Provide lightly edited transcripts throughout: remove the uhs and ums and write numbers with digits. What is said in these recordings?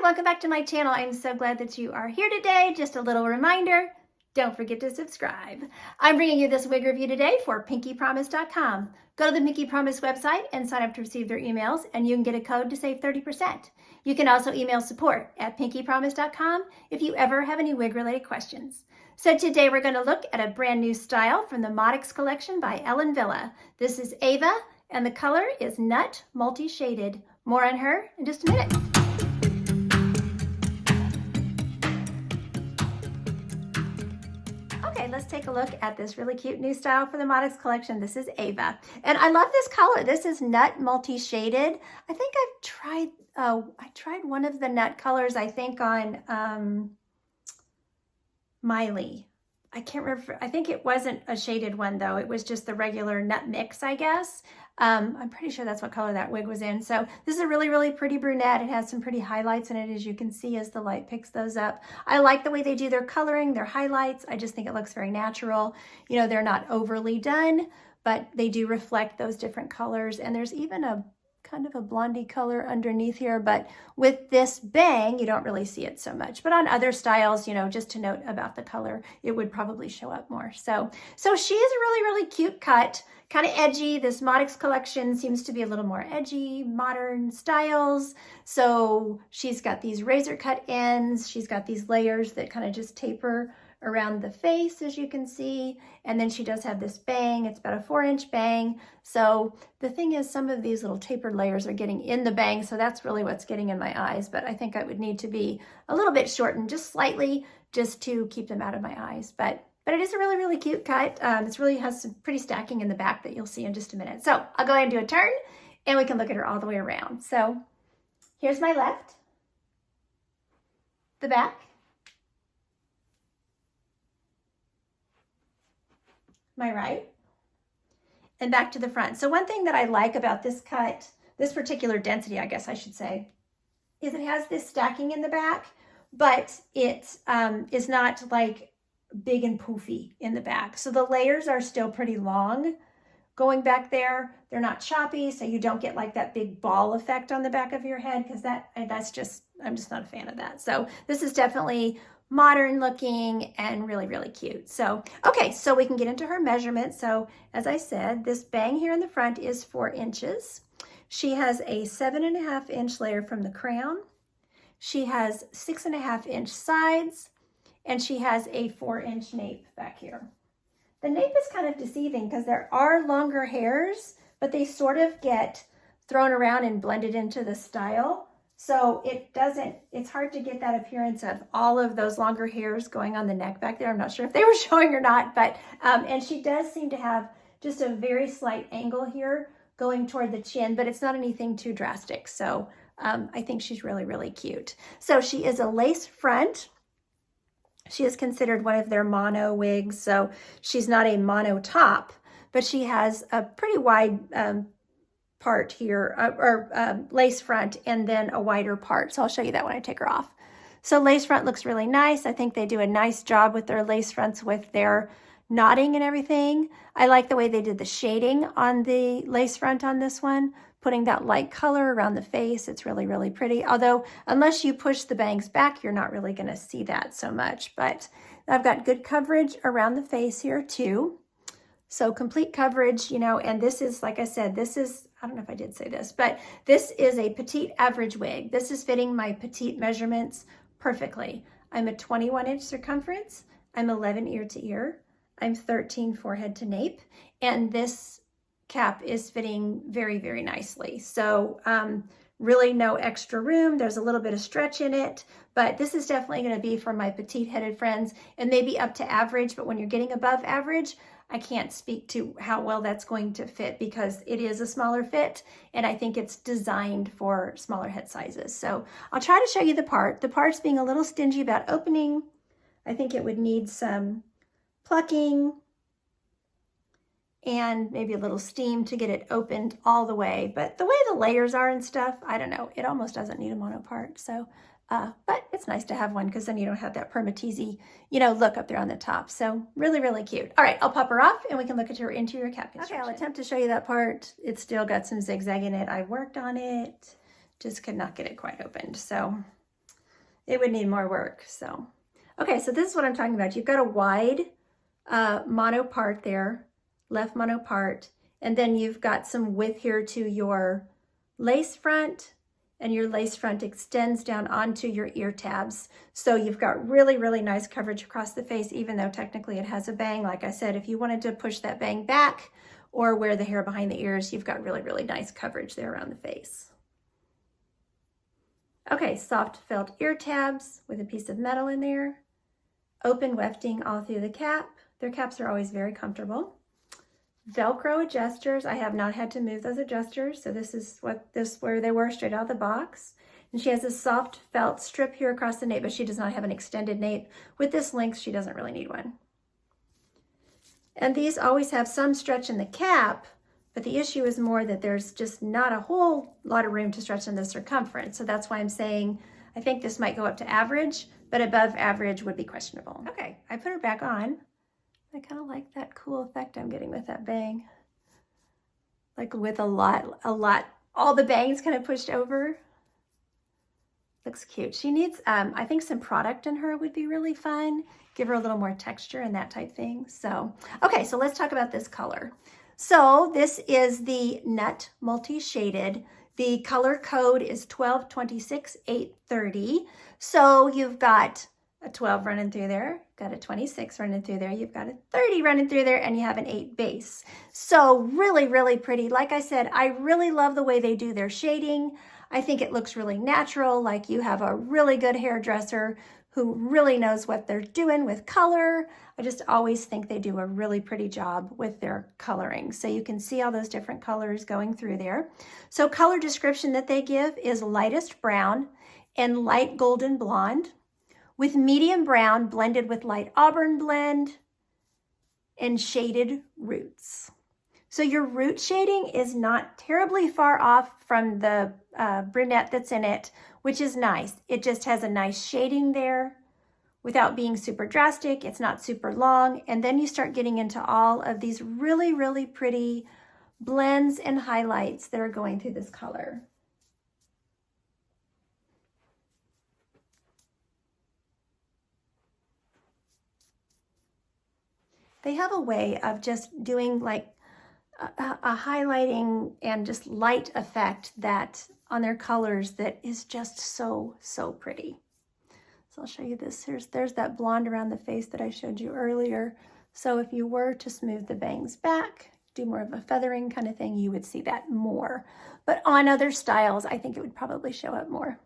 welcome back to my channel. I'm so glad that you are here today. Just a little reminder, don't forget to subscribe. I'm bringing you this wig review today for pinkypromise.com. Go to the Pinky Promise website and sign up to receive their emails, and you can get a code to save 30%. You can also email support@pinkypromise.com if you ever have any wig related questions. So today we're going to look at a brand new style from the Moddix Collection by Ellen Wille. This is Ava, and the color is Nut Multi-Shaded. More on her in just a minute. Okay, let's take a look at this really cute new style for the Moddix Collection. This is Ava, and I love this color. This is Nut Multi-Shaded. I think I tried one of the nut colors, I think on Miley. I can't remember. I think it wasn't a shaded one though. It was just the regular nut mix, I guess. I'm pretty sure that's what color that wig was in. So this is a really, really pretty brunette. It has some pretty highlights in it, as you can see as the light picks those up. I like the way they do their coloring, their highlights. I just think it looks very natural. You know, they're not overly done, but they do reflect those different colors. And there's even a kind of a blondie color underneath here, but with this bang, you don't really see it so much. But on other styles, you know, just to note about the color, it would probably show up more. So she is a really, really cute cut, kind of edgy. This Moddix Collection seems to be a little more edgy, modern styles. So she's got these razor cut ends. She's got these layers that kind of just taper around the face, as you can see. And then she does have this bang. It's about a 4-inch bang. So the thing is, some of these little tapered layers are getting in the bang, so that's really what's getting in my eyes. But I think I would need to be a little bit shortened just slightly, just to keep them out of my eyes. But it is a really, really cute cut. It really has some pretty stacking in the back that you'll see in just a minute. So I'll go ahead and do a turn, and we can look at her all the way around. So here's my left, the back, my right, and back to the front. So one thing that I like about this cut, this particular density, I guess I should say, is it has this stacking in the back, but it is not like big and poofy in the back. So the layers are still pretty long going back there. They're not choppy, so you don't get like that big ball effect on the back of your head, because I'm just not a fan of that. So this is definitely modern looking and really, really cute. So, okay, so we can get into her measurements. So as I said, this bang here in the front is 4 inches. She has a 7.5-inch layer from the crown. She has 6.5-inch sides, and she has a 4-inch nape back here. The nape is kind of deceiving because there are longer hairs, but they sort of get thrown around and blended into the style. So it's hard to get that appearance of all of those longer hairs going on the neck back there. I'm not sure if they were showing or not, but, and she does seem to have just a very slight angle here going toward the chin, but it's not anything too drastic. So I think she's really, really cute. So she is a lace front. She is considered one of their mono wigs. So she's not a mono top, but she has a pretty wide part here, lace front, and then a wider part. So I'll show you that when I take her off. So lace front looks really nice. I think they do a nice job with their lace fronts with their knotting and everything. I like the way they did the shading on the lace front on this one, putting that light color around the face. It's really, really pretty. Although, unless you push the bangs back, you're not really gonna see that so much. But I've got good coverage around the face here too. So complete coverage, you know, and this is, like I said, this is, I don't know if I did say this, but this is a petite average wig. This is fitting my petite measurements perfectly. I'm a 21-inch circumference. I'm 11 ear to ear. I'm 13 forehead to nape. And this cap is fitting very, very nicely. So really no extra room. There's a little bit of stretch in it, but this is definitely going to be for my petite headed friends, and maybe up to average. But when you're getting above average, I can't speak to how well that's going to fit, because it is a smaller fit, and I think it's designed for smaller head sizes. So I'll try to show you the part. The part's being a little stingy about opening. I think it would need some plucking and maybe a little steam to get it opened all the way. But the way the layers are and stuff, I don't know, it almost doesn't need a mono part. So but it's nice to have one, because then you don't have that permateasy, you know, look up there on the top. So really, really cute. All right, I'll pop her off and we can look at her interior cap construction. Okay, I'll attempt to show you that part. It's still got some zigzag in it. I worked on it, just could not get it quite opened. So it would need more work. So, okay, so this is what I'm talking about. You've got a wide mono part there, left mono part, and then you've got some width here to your lace front, and your lace front extends down onto your ear tabs. So you've got really, really nice coverage across the face, even though technically it has a bang. Like I said, if you wanted to push that bang back or wear the hair behind the ears, you've got really, really nice coverage there around the face. Okay, soft felt ear tabs with a piece of metal in there. Open wefting all through the cap. Their caps are always very comfortable. Velcro adjusters. I have not had to move those adjusters, so this is where they were straight out of the box. And she has a soft felt strip here across the nape, but she does not have an extended nape. With this length, she doesn't really need one. And these always have some stretch in the cap, but the issue is more that there's just not a whole lot of room to stretch in the circumference. So that's why I'm saying I think this might go up to average, but above average would be questionable. Okay, I put her back on. I kind of like that cool effect I'm getting with that bang. Like with a lot, all the bangs kind of pushed over. Looks cute. She needs, I think some product in her would be really fun. Give her a little more texture and that type thing. So, okay, so let's talk about this color. So this is the Nut Multi-Shaded. The color code is 1226-830. So you've got a 12 running through there, got a 26 running through there, you've got a 30 running through there, and you have an 8 base. So really, really pretty. Like I said, I really love the way they do their shading. I think it looks really natural, like you have a really good hairdresser who really knows what they're doing with color. I just always think they do a really pretty job with their coloring. So you can see all those different colors going through there. So color description that they give is lightest brown and light golden blonde, with medium brown blended with light auburn blend and shaded roots. So your root shading is not terribly far off from the brunette that's in it, which is nice. It just has a nice shading there without being super drastic. It's not super long. And then you start getting into all of these really, really pretty blends and highlights that are going through this color. They have a way of just doing like a highlighting and just light effect that on their colors that is just so, so pretty. So I'll show you this. There's that blonde around the face that I showed you earlier. So if you were to smooth the bangs back, do more of a feathering kind of thing, you would see that more. But on other styles, I think it would probably show up more.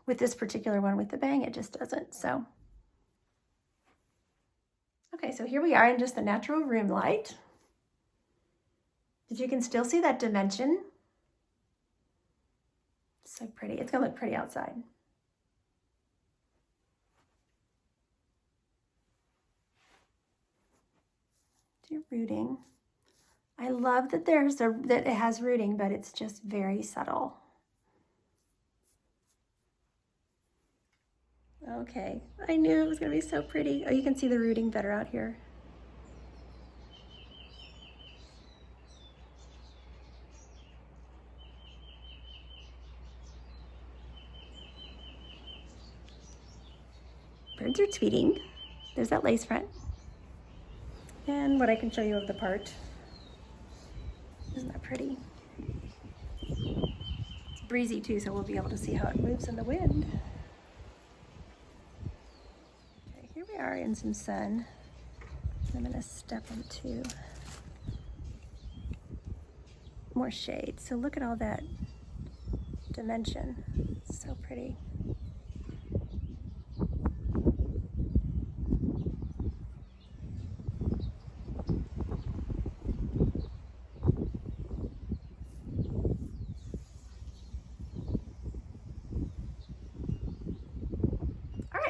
With this particular one with the bang, it just doesn't, so. Okay, so here we are in just the natural room light. But you can still see that dimension. So pretty. It's gonna look pretty outside. Do rooting. I love that that it has rooting, but it's just very subtle. Okay, I knew it was gonna be so pretty. Oh, you can see the rooting better out here. Birds are tweeting. There's that lace front. And what I can show you of the part. Isn't that pretty? It's breezy too, so we'll be able to see how it moves in the wind. Okay, here we are in some sun. I'm gonna step into more shade. So look at all that dimension. It's so pretty.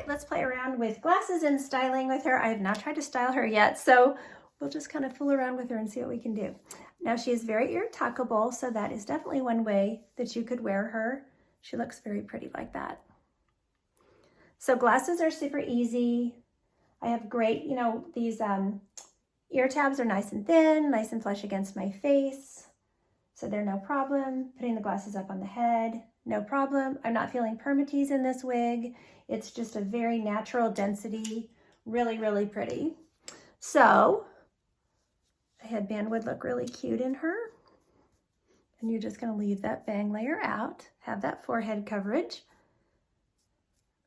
Let's play around with glasses and styling with her. I have not tried to style her yet, so we'll just kind of fool around with her and see what we can do. Now she is very ear tuckable, so that is definitely one way that you could wear her. She looks very pretty like that. So glasses are super easy. I have great, you know, these ear tabs are nice and thin, nice and flush against my face, so they're no problem. Putting the glasses up on the head, no problem. I'm not feeling permatease in this wig. It's just a very natural density, really, really pretty. So the headband would look really cute in her. And you're just going to leave that bang layer out, have that forehead coverage.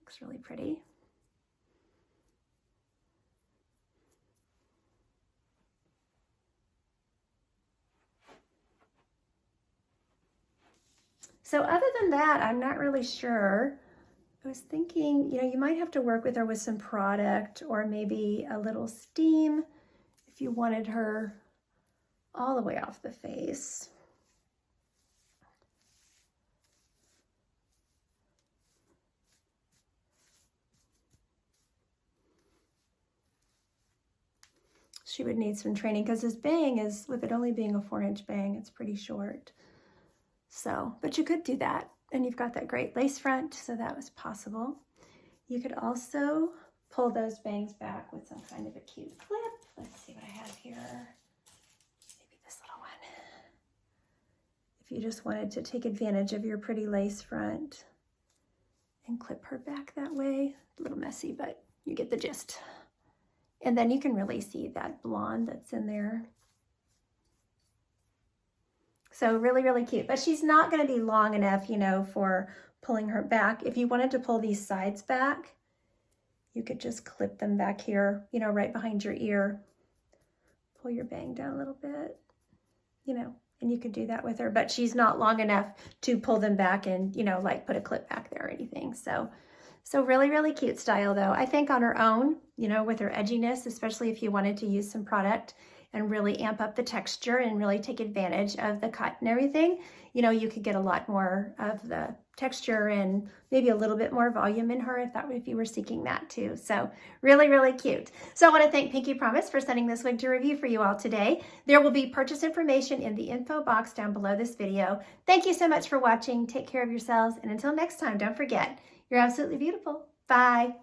Looks really pretty. So other than that, I'm not really sure. I was thinking, you might have to work with her with some product or maybe a little steam if you wanted her all the way off the face. She would need some training because this bang is, with it only being a 4-inch bang, it's pretty short. So, but you could do that. And you've got that great lace front, so that was possible. You could also pull those bangs back with some kind of a cute clip. Let's see what I have here. Maybe this little one. If you just wanted to take advantage of your pretty lace front and clip her back that way. A little messy, but you get the gist. And then you can really see that blonde that's in there. So really, really cute. But she's not going to be long enough, for pulling her back. If you wanted to pull these sides back, you could just clip them back here, right behind your ear. Pull your bang down a little bit, and you could do that with her. But she's not long enough to pull them back and, like put a clip back there or anything. So really, really cute style though. I think on her own, with her edginess, especially if you wanted to use some product and really amp up the texture and really take advantage of the cut and everything, you could get a lot more of the texture and maybe a little bit more volume in her if you were seeking that too. So really, really cute. So I want to thank Pinky Promise for sending this wig to review for you all today. There will be purchase information in the info box down below this video. Thank you so much for watching. Take care of yourselves. And until next time, don't forget, you're absolutely beautiful. Bye.